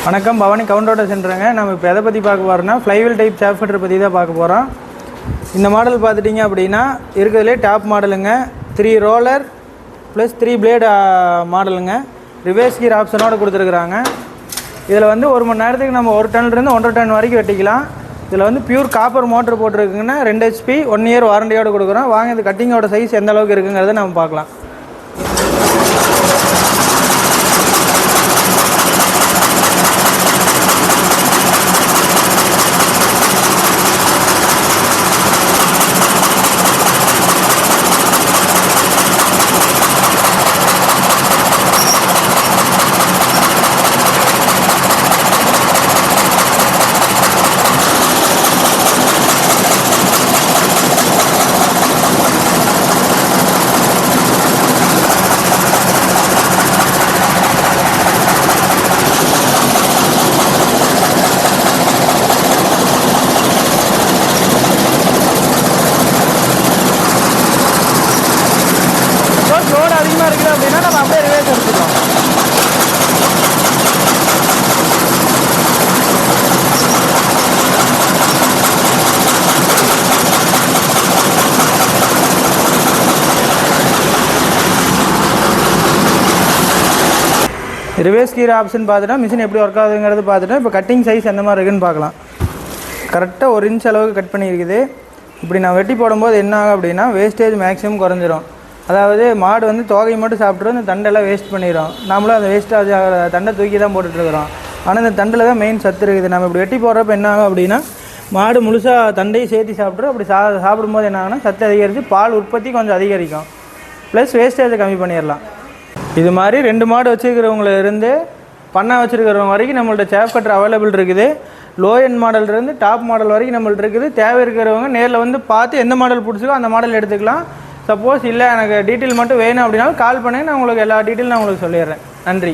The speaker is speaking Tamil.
வணக்கம், பவானி கவுண்டரோட சென்றுங்க. நம்ம இப்போ எதை பற்றி பார்க்க போகிறோம்னா ஃப்ளைவில் டைப் சேஃப் கட்டர் பற்றி தான் பார்க்க போகிறோம். இந்த மாடல் பார்த்துட்டிங்க அப்படின்னா இருக்கிறதுலே டாப் மாடலுங்க. 3 ரோலர் ப்ளஸ் 3 பிளேடு மாடலுங்க. ரிவர்ஸ் கீர் ஆப்ஷனோடு கொடுத்துருக்குறாங்க. இதில் வந்து 1 மணி நேரத்துக்கு நம்ம 1 டன்லேருந்து 1.5 டன் வரைக்கும் வெட்டிக்கலாம். இதில் வந்து பியூர் காப்பர் மோட்டர் போட்டிருக்குங்கன்னா 2 HP 1 இயர் வாரண்டியோடு கொடுக்குறோம். வாங்க இந்த கட்டிங்கோட சைஸ் எந்த அளவுக்கு இருக்குங்கிறத நம்ம பார்க்கலாம். லோடு அதிகமாக இருக்குது அப்படின்னா நம்ம அப்படியே ரிவர்ஸ் எடுத்துக்கலாம். ரிவர்ஸ் கீர் ஆப்ஷன் பார்த்துட்டா மிஷின் எப்படி ஒர்க் ஆகுதுங்கிறது பார்த்துட்டு இப்போ கட்டிங் சைஸ் எந்த மாதிரி இருக்குன்னு பார்க்கலாம். கரெக்டாக 1 இன்ச் அளவுக்கு கட் பண்ணியிருக்குது. இப்படி நான் வெட்டி போடும்போது என்ன ஆகும் அப்படின்னா வேஸ்டேஜ் மேக்ஸிமம் குறைஞ்சிரும். அதாவது மாடு வந்து தோகை மட்டும் சாப்பிட்ரும், இந்த தண்டெல்லாம் வேஸ்ட் பண்ணிடும். நம்மளும் அந்த வேஸ்ட்டாக தண்டை தூக்கி தான் போட்டுட்ருக்குறோம். ஆனால் இந்த தண்டில் தான் மெயின் சத்து இருக்குது. நம்ம இப்படி வெட்டி போடுறப்ப என்ன ஆகும் அப்படின்னா மாடு முழுசாக தண்டையும் சேர்த்து சாப்பிட்ரும். அப்படி சாப்பிடும்போது என்ன ஆகுனா சத்து அதிகரித்து பால் உற்பத்தி கொஞ்சம் அதிகரிக்கும். ப்ளஸ் வேஸ்டேஜை கம்மி பண்ணிடலாம். இது மாதிரி 2 மாடு வச்சுருக்கிறவங்கள இருந்து பண்ணை வச்சுருக்கிறவங்க வரைக்கும் நம்மள்ட்ட சேஃப் கட்டர் அவைலபிள் இருக்குது. லோ எண்ட் மாடல்லேருந்து டாப் மாடல் வரைக்கும் நம்மள்ட்ட இருக்குது. தேவை இருக்கிறவங்க நேரில் வந்து பார்த்து எந்த மாடல் பிடிச்சிக்கோ அந்த மாடல் எடுத்துக்கலாம். சப்போஸ் இல்லை எனக்கு டீட்டெயில் மட்டும் வேணும் அப்படின்னாலும் கால் பண்ணி நான் உங்களுக்கு எல்லா டீட்டெயிலும் நான் உங்களுக்கு சொல்லிடுறேன். நன்றி.